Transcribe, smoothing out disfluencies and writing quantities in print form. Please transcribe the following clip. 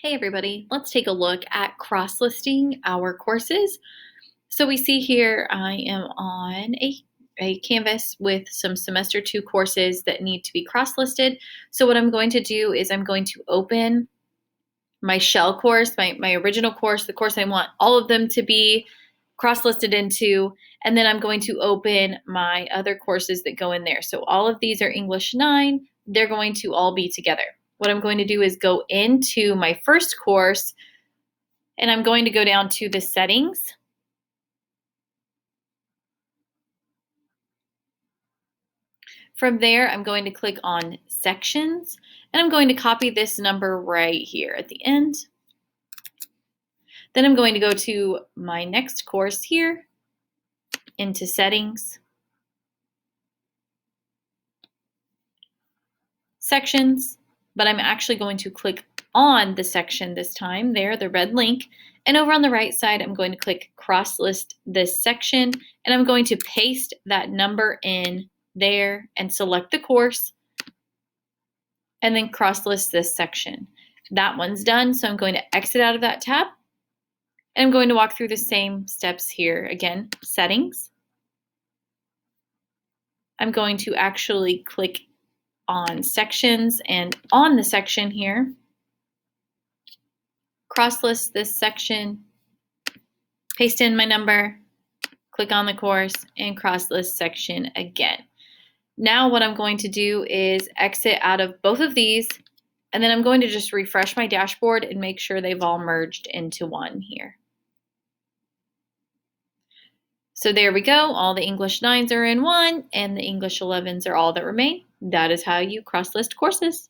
Hey everybody, let's take a look at cross-listing our courses. So we see here I am on a Canvas with some semester 2 courses that need to be cross-listed. So what I'm going to do is I'm going to open my shell course, my original course, the course I want all of them to be cross-listed into, and then I'm going to open my other courses that go in there. So all of these are English 9, they're going to all be together. What I'm going to do is go into my first course and I'm going to go down to the settings. From there, I'm going to click on sections and I'm going to copy this number right here at the end. Then I'm going to go to my next course here, into settings, sections, but I'm actually going to click on the section this time, there, the red link, and over on the right side, I'm going to click cross list this section, and I'm going to paste that number in there and select the course, and then cross list this section. That one's done, so I'm going to exit out of that tab, and I'm going to walk through the same steps here. Again, settings. I'm going to actually click on sections, and on the section here, cross list this section, paste in my number, click on the course, and cross list section again. Now what I'm going to do is exit out of both of these, and then I'm going to just refresh my dashboard and make sure they've all merged into one here. So there we go, all the English 9s are in one, and the English 11s are all that remain. That is how you cross list courses.